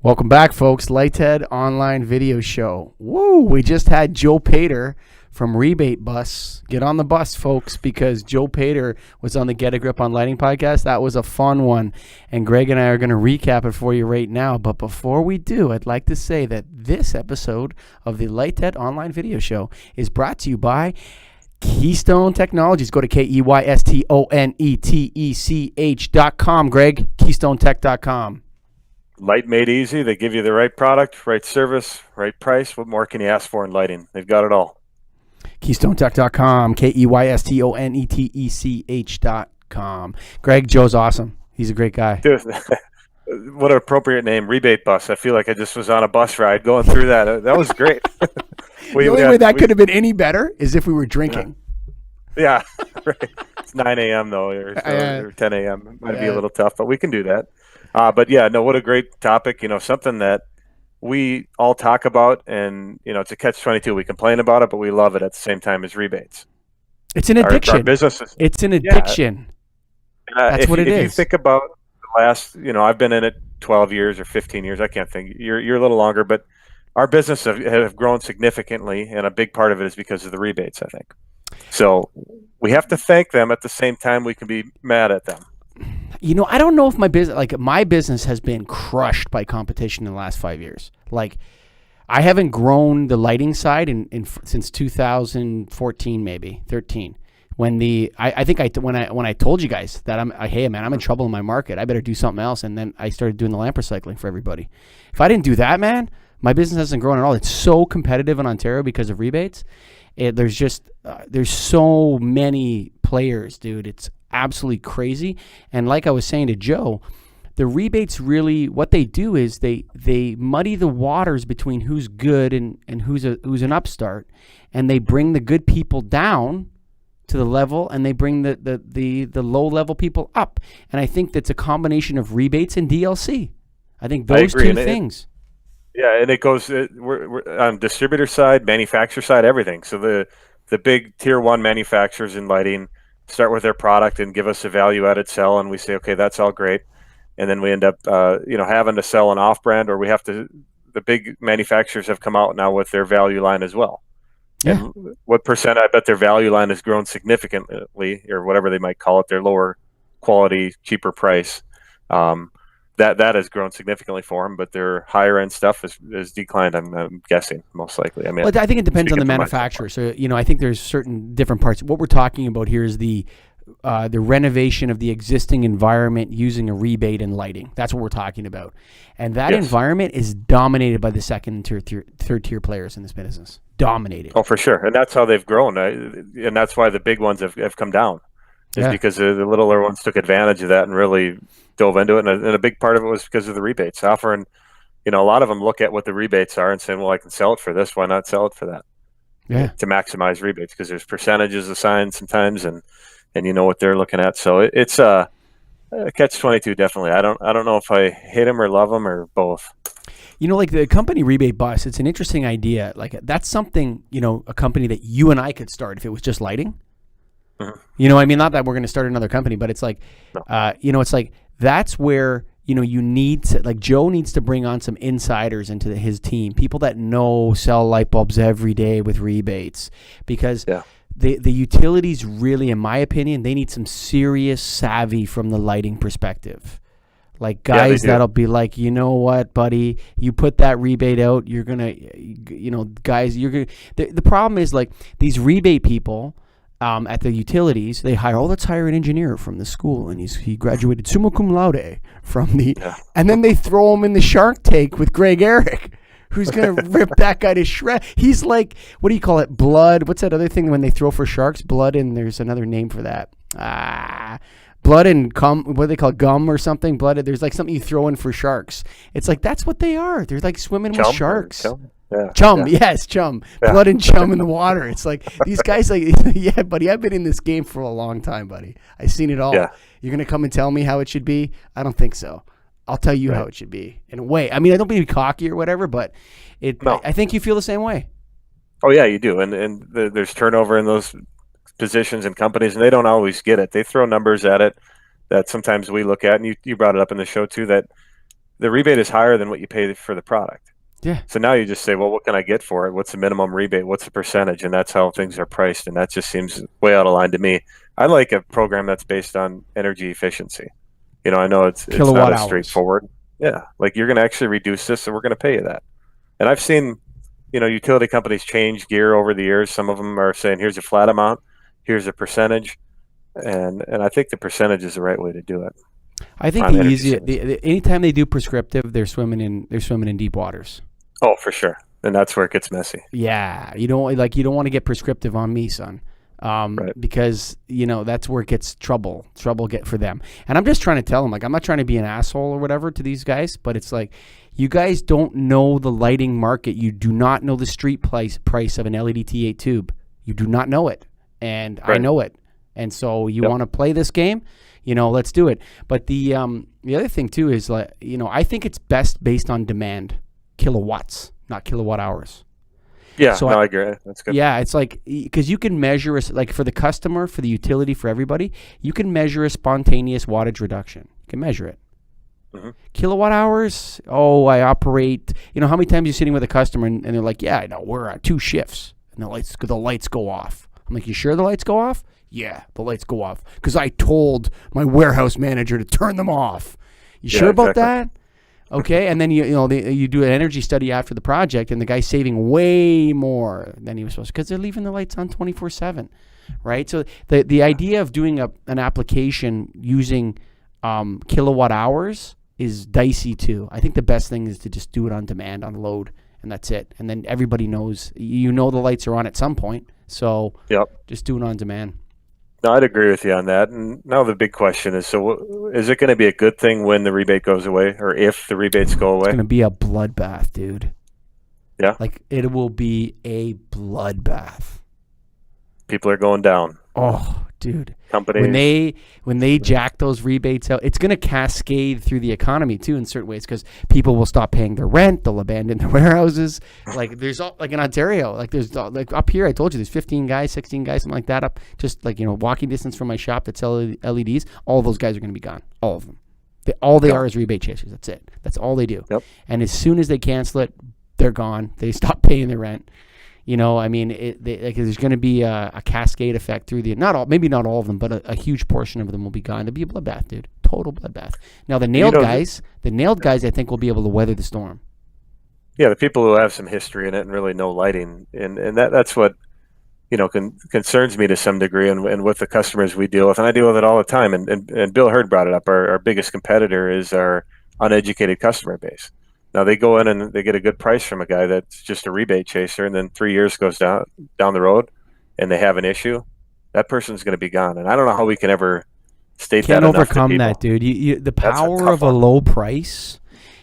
Welcome back, folks. Lighthead Online Video Show. Woo! We just had Joe Prater from Rebate Bus. Get on the bus, folks, because Joe Prater was on the Get a Grip on Lighting podcast. That was a fun one, and Greg and I are going to recap it for you right now. But before we do, I'd like to say that this episode of the Lighthead Online Video Show is brought to you by Keystone Technologies. Go to KEYSTONETECH.com, Greg. KeystoneTech.com. Light made easy. They give you the right product, right service, right price. What more can you ask for in lighting? They've got it all. KeystoneTech.com, KEYSTONETECH.com. Greg, Joe's awesome. He's a great guy. Dude, what an appropriate name, Rebate Bus. I feel like I just was on a bus ride going through that. That was great. The only way that could have been any better is if we were drinking. Yeah, right. It's 9 a.m. though, or 10 a.m. It might be a little tough, but we can do that. But yeah, no, what a great topic. Something that we all talk about, and it's a catch-22. We complain about it, but we love it at the same time as rebates. It's an addiction. Our businesses. It's an addiction. That's what it is. If you think about the last, I've been in it 12 years or 15 years. I can't think. You're a little longer, but our business have grown significantly, and a big part of it is because of the rebates, I think. So we have to thank them at the same time we can be mad at them. I don't know if my business has been crushed by competition in the last 5 years. Like, I haven't grown the lighting side since 2014, maybe 13. When I told you guys that hey man, I'm in trouble in my market. I better do something else. And then I started doing the lamp recycling for everybody. If I didn't do that, man, my business hasn't grown at all. It's so competitive in Ontario because of rebates. There's so many players, dude. It's absolutely crazy. And like I was saying to Joe, the rebates really, what they do is they muddy the waters between who's good and who's an upstart, and they bring the good people down to the level, and they bring the low level people up. And I think that's a combination of rebates and DLC. I think those two things. And it goes we're on distributor side, manufacturer side, everything. So the big tier one manufacturers in lighting start with their product and give us a value-added sell, and we say, okay, that's all great. And then we end up, having to sell an off-brand, or we have to. The big manufacturers have come out now with their value line as well. Yeah. And what percent? I bet their value line has grown significantly, or whatever they might call it, their lower quality, cheaper price. That has grown significantly for them, but their higher end stuff has declined. I'm guessing most likely. I think it depends on the manufacturer. So I think there's certain different parts. What we're talking about here is the renovation of the existing environment using a rebate and lighting. That's what we're talking about, and that environment is dominated by the second and third tier players in this business. Dominated. Oh, for sure, and that's how they've grown, and that's why the big ones have come down. Because the littler ones took advantage of that and really dove into it. And a big part of it was because of the rebates. Offering, a lot of them look at what the rebates are and saying, well, I can sell it for this. Why not sell it for that? Yeah. To maximize rebates, because there's percentages assigned sometimes, and you know what they're looking at. So it's a catch-22, definitely. I don't know if I hate them or love them or both. Like the company Rebate Bus, it's an interesting idea. Like, that's something, a company that you and I could start if it was just lighting. Mm-hmm. Not that we're going to start another company, but it's like, it's like that's where, you need to, like, Joe needs to bring on some insiders into his team, people that sell light bulbs every day with rebates, because the utilities really, in my opinion, they need some serious savvy from the lighting perspective. Like guys that'll be like, you know what, buddy, you put that rebate out, you're going to, guys, you're going to, the problem is, like, these rebate people, at the utilities, they hire, let's hire an engineer from the school, and he graduated summa cum laude from the, and then they throw him in the Shark Tank with Greg Eric, who's going to rip that guy to shred. He's like, what do you call it? Blood. What's that other thing when they throw for sharks? Blood, and there's another name for that. Blood and cum, what do they call it? Gum or something? Blood. There's like something you throw in for sharks. It's like, that's what they are. They're like swimming with sharks. Chum. Yes, chum. Blood and chum in the water. It's like these guys, like, yeah, buddy, I've been in this game for a long time, buddy. I've seen it all. You're going to come and tell me how it should be? I don't think so. I'll tell you how it should be, in a way. I mean, I don't mean to be cocky or whatever, but I think you feel the same way. Oh, yeah, you do. And there's turnover in those positions and companies, and they don't always get it. They throw numbers at it that sometimes we look at, and you brought it up in the show too, that the rebate is higher than what you pay for the product. Yeah. So now you just say, well, what can I get for it? What's the minimum rebate? What's the percentage? And that's how things are priced. And that just seems way out of line to me. I like a program that's based on energy efficiency. I know it's Kilowatt not as hours. straightforward. Yeah. Like, you're going to actually reduce this, and we're going to pay you that. And I've seen, utility companies change gear over the years. Some of them are saying, here's a flat amount, here's a percentage. And I think the percentage is the right way to do it. I think the easiest, anytime they do prescriptive, they're swimming in deep waters. Oh, for sure. And that's where it gets messy. Yeah. You don't want to get prescriptive on me, son. Right. Because that's where it gets trouble get for them. And I'm just trying to tell them, like, I'm not trying to be an asshole or whatever to these guys, but it's like, you guys don't know the lighting market. You do not know the street price of an LED T8 tube. You do not know it. And right. I know it. And so you want to play this game, let's do it. But the other thing too is, like, I think it's best based on demand, kilowatts, not kilowatt hours. Yeah, so I agree. That's good. Yeah, it's like, because you can measure, like, for the customer, for the utility, for everybody, you can measure a spontaneous wattage reduction. You can measure it. Mm-hmm. Kilowatt hours, I operate, how many times you're sitting with a customer and they're like, yeah, I know, we're at 2 shifts, and the lights go off. I'm like, you sure the lights go off? Yeah, the lights go off because I told my warehouse manager to turn them off. You sure about that? Okay, and then you do an energy study after the project, and the guy's saving way more than he was supposed to because they're leaving the lights on 24/7, right? So the idea of doing an application using kilowatt hours is dicey too. I think the best thing is to just do it on demand, on load, and that's it. And then everybody knows, the lights are on at some point, so just do it on demand. No, I'd agree with you on that. And now the big question is, so is it going to be a good thing when the rebate goes away, or if the rebates go away? It's going to be a bloodbath, dude. Yeah? Like, it will be a bloodbath. People are going down. Oh, dude. Companies. When they jack those rebates out, it's going to cascade through the economy too in certain ways, because people will stop paying their rent, they'll abandon their warehouses. Like, there's like in Ontario, like there's like up here, I told you there's 15 guys, 16 guys, something like that up just like, walking distance from my shop that sell LEDs. All those guys are going to be gone. All of them. All they are is rebate chasers. That's it. That's all they do. Yep. And as soon as they cancel it, they're gone. They stop paying their rent. I mean, there's going to be a cascade effect through maybe not all of them, but a huge portion of them will be gone. It'll be a bloodbath, dude. Total bloodbath. Now, the nailed guys, I think will be able to weather the storm. Yeah, the people who have some history in it and really know lighting, and that's what concerns me to some degree, and with the customers we deal with, and I deal with it all the time. And Bill Hurd brought it up. Our biggest competitor is our uneducated customer base. Now, they go in and they get a good price from a guy that's just a rebate chaser, and then 3 years goes down the road and they have an issue. That person's going to be gone. And I don't know how we can ever state that enough to people. Can't overcome that, dude. The power of a low price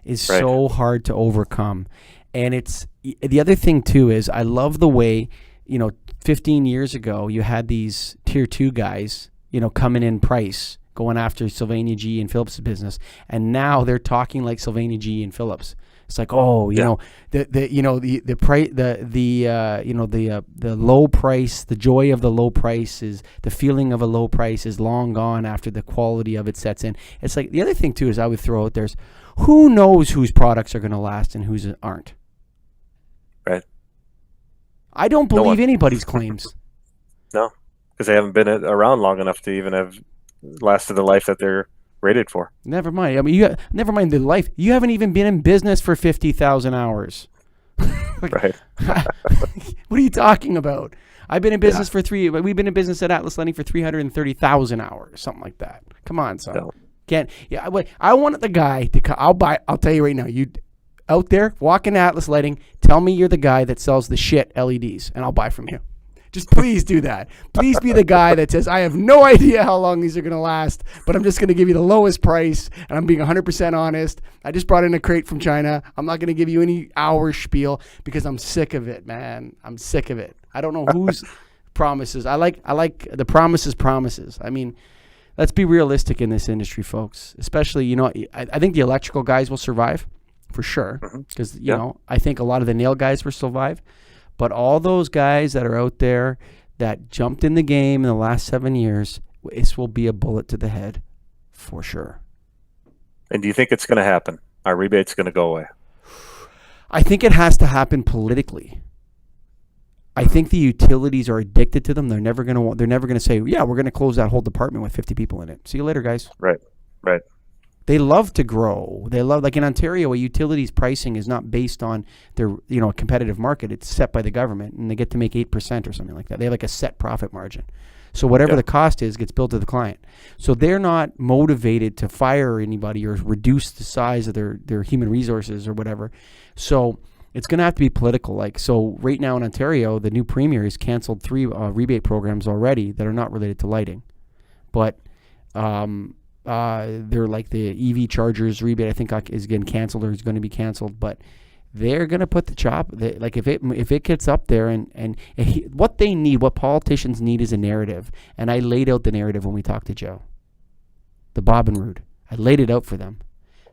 is so hard to overcome. And it's the other thing too is, I love the way, 15 years ago you had these tier 2 guys, coming in price, going after Sylvania G and Phillips' business, and now they're talking like Sylvania G and Phillips. It's like, the low price, the joy of the low price is the feeling of a low price is long gone after the quality of it sets in. It's like, the other thing too is, I would throw out there's, who knows whose products are going to last and whose aren't. Right. I don't believe anybody's claims. No, because they haven't been around long enough to even have lasted the life that they're rated for. Never mind. I mean, never mind the life. You haven't even been in business for 50,000 hours. Right. What are you talking about? I've been in business for we've been in business at Atlas Lighting for 330,000 hours, something like that. Come on, son. No. Can't. Yeah. I want the guy to. I'll tell you right now. You out there walking Atlas Lighting, tell me you're the guy that sells the shit LEDs, and I'll buy from you. Just please do that. Please be the guy that says, I have no idea how long these are going to last, but I'm just going to give you the lowest price, and I'm being 100% honest. I just brought in a crate from China. I'm not going to give you any hour spiel because I'm sick of it, man. I'm sick of it. I don't know whose promises. I like the promises. I mean, let's be realistic in this industry, folks. Especially, I think the electrical guys will survive for sure, because, I think a lot of the nail guys will survive. But all those guys that are out there that jumped in the game in the last 7 years, this will be a bullet to the head for sure. And do you think it's going to happen? Are rebates going to go away? I think it has to happen politically. I think the utilities are addicted to them. They're never going to say, yeah, we're going to close that whole department with 50 people in it. See you later, guys. Right. They love to grow. They love, like in Ontario, a utilities pricing is not based on their, a competitive market. It's set by the government, and they get to make 8% or something like that. They have like a set profit margin. So whatever the cost is gets billed to the client. So they're not motivated to fire anybody or reduce the size of their human resources or whatever. So it's going to have to be political. Like, so right now in Ontario, the new premier has canceled 3 rebate programs already that are not related to lighting. But they're like the EV chargers rebate, I think is getting canceled or is going to be canceled. But they're going to put the chop. Like if it gets up there and what they need, what politicians need is a narrative. And I laid out the narrative when we talked to Joe, the Bob and Rude. I laid it out for them.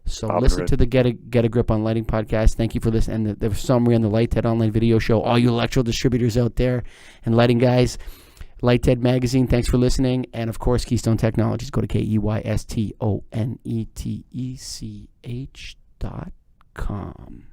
So listen to the Get a Grip on Lighting podcast. Thank you for this. And the summary on the Light Ted online video show. All you electrical distributors out there and lighting guys. Light Ted Magazine, thanks for listening. And, of course, Keystone Technologies. Go to KEYSTONETECH.com.